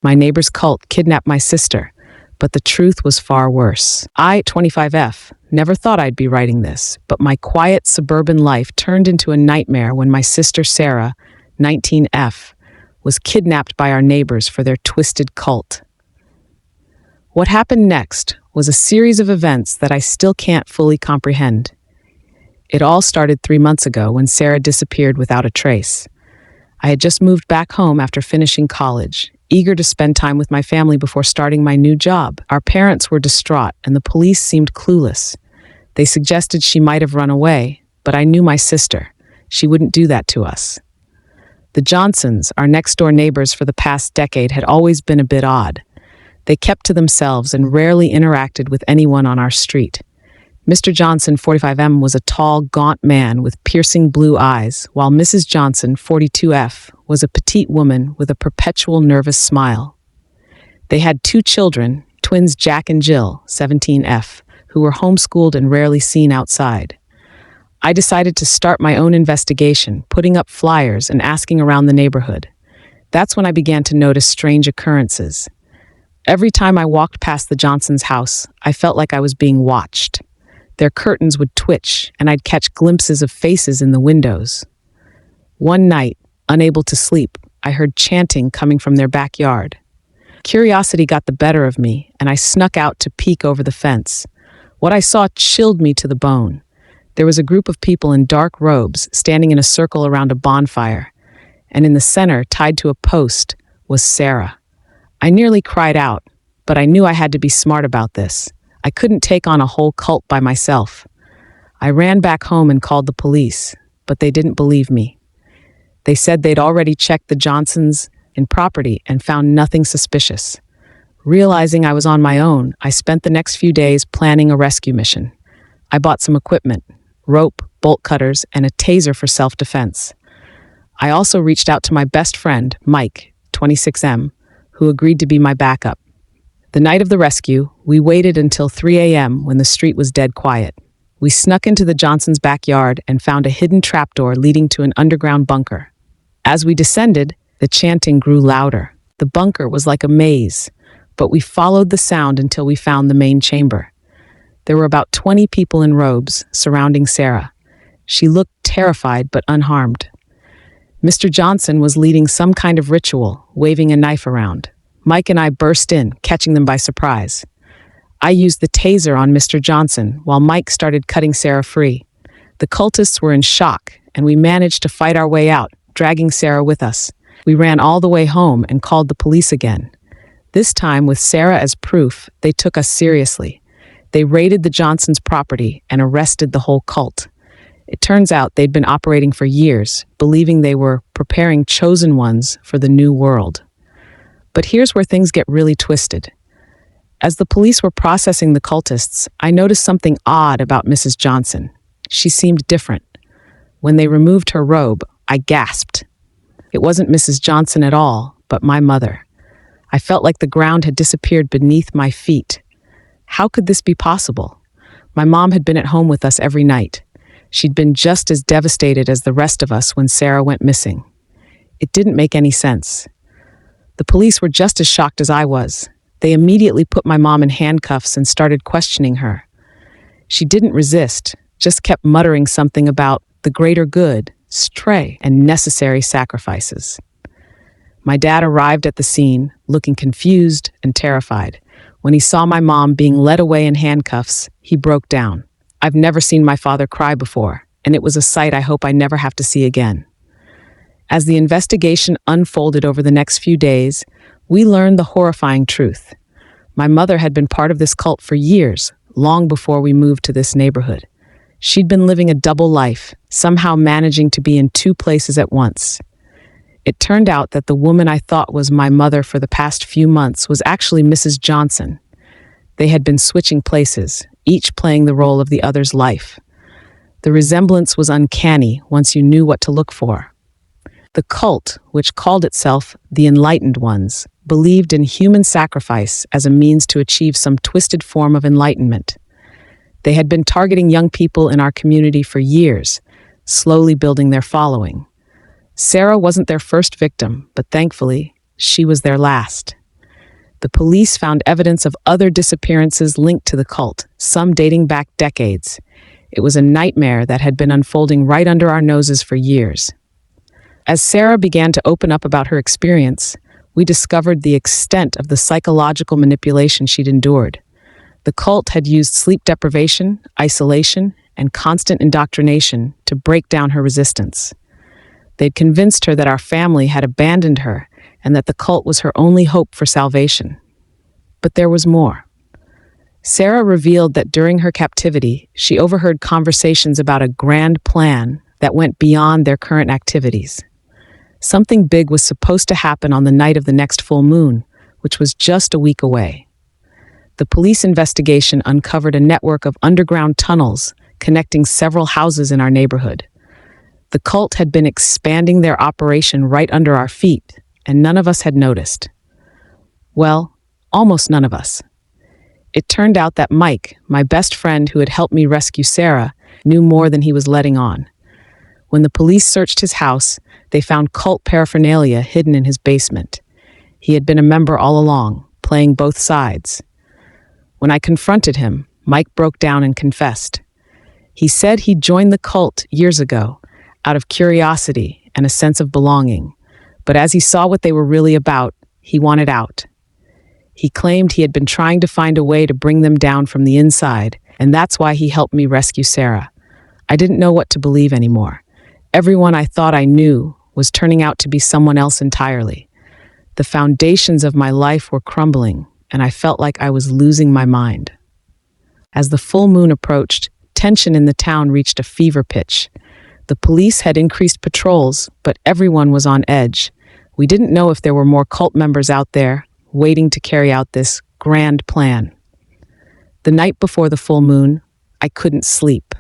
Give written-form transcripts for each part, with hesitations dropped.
My neighbor's cult kidnapped my sister, but the truth was far worse. I, 25F, never thought I'd be writing this, but my quiet suburban life turned into a nightmare when my sister Sarah, 19F, was kidnapped by our neighbors for their twisted cult. What happened next was a series of events that I still can't fully comprehend. It all started 3 months ago when Sarah disappeared without a trace. I had just moved back home after finishing college, eager to spend time with my family before starting my new job. Our parents were distraught, and the police seemed clueless. They suggested she might have run away, but I knew my sister. She wouldn't do that to us. The Johnsons, our next-door neighbors for the past decade, had always been a bit odd. They kept to themselves and rarely interacted with anyone on our street. Mr. Johnson, 45M, was a tall, gaunt man with piercing blue eyes, while Mrs. Johnson, 42F, was a petite woman with a perpetual nervous smile. They had 2 children, twins Jack and Jill, 17F, who were homeschooled and rarely seen outside. I decided to start my own investigation, putting up flyers and asking around the neighborhood. That's when I began to notice strange occurrences. Every time I walked past the Johnsons' house, I felt like I was being watched. Their curtains would twitch, and I'd catch glimpses of faces in the windows. One night, unable to sleep, I heard chanting coming from their backyard. Curiosity got the better of me, and I snuck out to peek over the fence. What I saw chilled me to the bone. There was a group of people in dark robes standing in a circle around a bonfire, and in the center, tied to a post, was Sarah. I nearly cried out, but I knew I had to be smart about this. I couldn't take on a whole cult by myself. I ran back home and called the police, but they didn't believe me. They said they'd already checked the Johnsons' property and found nothing suspicious. Realizing I was on my own, I spent the next few days planning a rescue mission. I bought some equipment, rope, bolt cutters, and a taser for self-defense. I also reached out to my best friend, Mike, 26M, who agreed to be my backup. The night of the rescue, we waited until 3 a.m. when the street was dead quiet. We snuck into the Johnsons' backyard and found a hidden trapdoor leading to an underground bunker. As we descended, the chanting grew louder. The bunker was like a maze, but we followed the sound until we found the main chamber. There were about 20 people in robes surrounding Sarah. She looked terrified but unharmed. Mr. Johnson was leading some kind of ritual, waving a knife around. Mike and I burst in, catching them by surprise. I used the taser on Mr. Johnson, while Mike started cutting Sarah free. The cultists were in shock, and we managed to fight our way out, dragging Sarah with us. We ran all the way home and called the police again. This time, with Sarah as proof, they took us seriously. They raided the Johnsons' property and arrested the whole cult. It turns out they'd been operating for years, believing they were preparing chosen ones for the new world. But here's where things get really twisted. As the police were processing the cultists, I noticed something odd about Mrs. Johnson. She seemed different. When they removed her robe, I gasped. It wasn't Mrs. Johnson at all, but my mother. I felt like the ground had disappeared beneath my feet. How could this be possible? My mom had been at home with us every night. She'd been just as devastated as the rest of us when Sarah went missing. It didn't make any sense. The police were just as shocked as I was. They immediately put my mom in handcuffs and started questioning her. She didn't resist, just kept muttering something about the greater good, stray, and necessary sacrifices. My dad arrived at the scene, looking confused and terrified. When he saw my mom being led away in handcuffs, he broke down. I've never seen my father cry before, and it was a sight I hope I never have to see again. As the investigation unfolded over the next few days, we learned the horrifying truth. My mother had been part of this cult for years, long before we moved to this neighborhood. She'd been living a double life, somehow managing to be in 2 places at once. It turned out that the woman I thought was my mother for the past few months was actually Mrs. Johnson. They had been switching places, each playing the role of the other's life. The resemblance was uncanny once you knew what to look for. The cult, which called itself the Enlightened Ones, believed in human sacrifice as a means to achieve some twisted form of enlightenment. They had been targeting young people in our community for years, slowly building their following. Sarah wasn't their first victim, but thankfully, she was their last. The police found evidence of other disappearances linked to the cult, some dating back decades. It was a nightmare that had been unfolding right under our noses for years. As Sarah began to open up about her experience, we discovered the extent of the psychological manipulation she'd endured. The cult had used sleep deprivation, isolation, and constant indoctrination to break down her resistance. They'd convinced her that our family had abandoned her and that the cult was her only hope for salvation. But there was more. Sarah revealed that during her captivity, she overheard conversations about a grand plan that went beyond their current activities. Something big was supposed to happen on the night of the next full moon, which was just a week away. The police investigation uncovered a network of underground tunnels connecting several houses in our neighborhood. The cult had been expanding their operation right under our feet, and none of us had noticed. Well, almost none of us. It turned out that Mike, my best friend who had helped me rescue Sarah, knew more than he was letting on. When the police searched his house, they found cult paraphernalia hidden in his basement. He had been a member all along, playing both sides. When I confronted him, Mike broke down and confessed. He said he'd joined the cult years ago, out of curiosity and a sense of belonging. But as he saw what they were really about, he wanted out. He claimed he had been trying to find a way to bring them down from the inside, and that's why he helped me rescue Sarah. I didn't know what to believe anymore. Everyone I thought I knew was turning out to be someone else entirely. The foundations of my life were crumbling, and I felt like I was losing my mind. As the full moon approached, tension in the town reached a fever pitch. The police had increased patrols, but everyone was on edge. We didn't know if there were more cult members out there, waiting to carry out this grand plan. The night before the full moon, I couldn't sleep.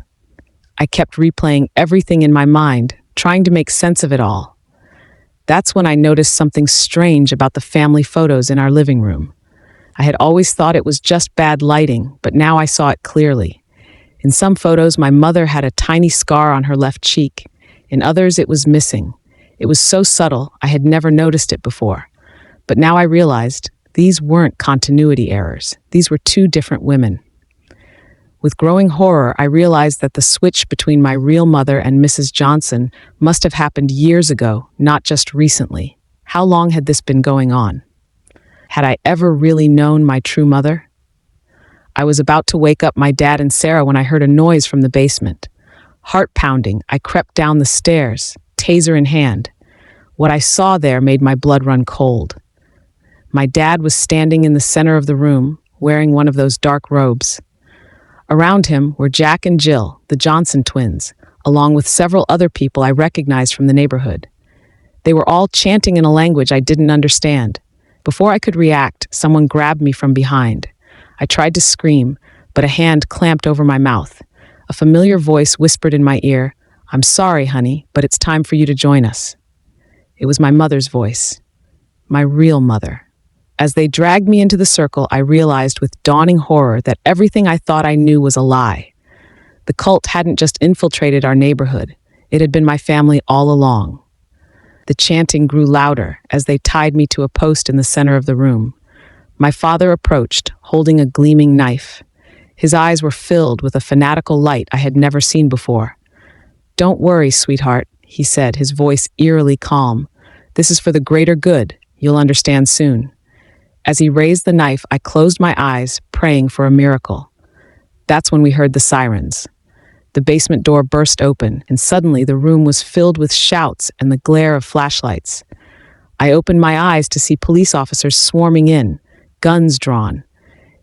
I kept replaying everything in my mind, trying to make sense of it all. That's when I noticed something strange about the family photos in our living room. I had always thought it was just bad lighting, but now I saw it clearly. In some photos, my mother had a tiny scar on her left cheek. In others, it was missing. It was so subtle, I had never noticed it before. But now I realized these weren't continuity errors. These were two different women. With growing horror, I realized that the switch between my real mother and Mrs. Johnson must have happened years ago, not just recently. How long had this been going on? Had I ever really known my true mother? I was about to wake up my dad and Sarah when I heard a noise from the basement. Heart pounding, I crept down the stairs, taser in hand. What I saw there made my blood run cold. My dad was standing in the center of the room, wearing one of those dark robes. Around him were Jack and Jill, the Johnson twins, along with several other people I recognized from the neighborhood. They were all chanting in a language I didn't understand. Before I could react, someone grabbed me from behind. I tried to scream, but a hand clamped over my mouth. A familiar voice whispered in my ear, "I'm sorry, honey, but it's time for you to join us." It was my mother's voice, my real mother. As they dragged me into the circle, I realized with dawning horror that everything I thought I knew was a lie. The cult hadn't just infiltrated our neighborhood. It had been my family all along. The chanting grew louder as they tied me to a post in the center of the room. My father approached, holding a gleaming knife. His eyes were filled with a fanatical light I had never seen before. "Don't worry, sweetheart," he said, his voice eerily calm. "This is for the greater good. You'll understand soon." As he raised the knife, I closed my eyes, praying for a miracle. That's when we heard the sirens. The basement door burst open, and suddenly the room was filled with shouts and the glare of flashlights. I opened my eyes to see police officers swarming in, guns drawn.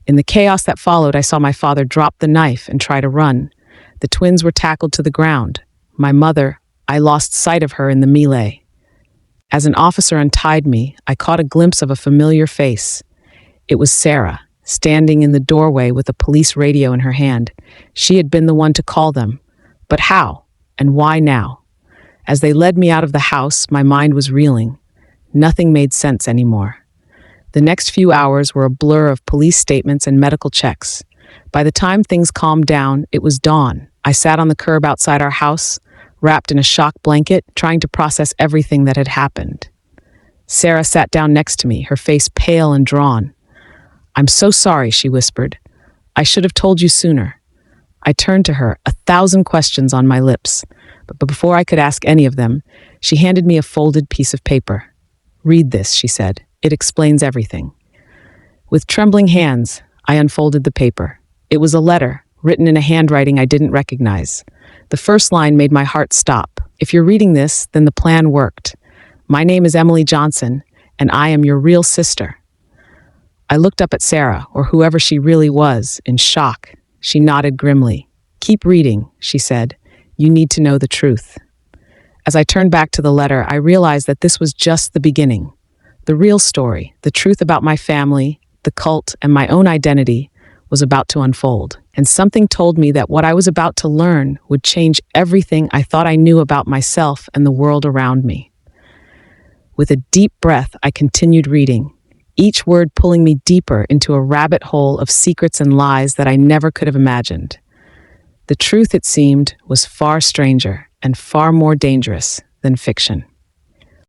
In the chaos that followed, I saw my father drop the knife and try to run. The twins were tackled to the ground. My mother, I lost sight of her in the melee. As an officer untied me, I caught a glimpse of a familiar face. It was Sarah, standing in the doorway with a police radio in her hand. She had been the one to call them. But how? And why now? As they led me out of the house, my mind was reeling. Nothing made sense anymore. The next few hours were a blur of police statements and medical checks. By the time things calmed down, it was dawn. I sat on the curb outside our house, wrapped in a shock blanket, trying to process everything that had happened. Sarah sat down next to me, her face pale and drawn. I'm so sorry, she whispered. I should have told you sooner. I turned to her, 1,000 questions on my lips. But before I could ask any of them, she handed me a folded piece of paper. Read this, she said. It explains everything. With trembling hands, I unfolded the paper. It was a letter, written in a handwriting I didn't recognize. The first line made my heart stop. If you're reading this, then the plan worked. My name is Emily Johnson, and I am your real sister. I looked up at Sarah, or whoever she really was, in shock. She nodded grimly. Keep reading, she said. You need to know the truth. As I turned back to the letter, I realized that this was just the beginning. The real story, the truth about my family, the cult, and my own identity was about to unfold. And something told me that what I was about to learn would change everything I thought I knew about myself and the world around me. With a deep breath, I continued reading, each word pulling me deeper into a rabbit hole of secrets and lies that I never could have imagined. The truth, it seemed, was far stranger and far more dangerous than fiction.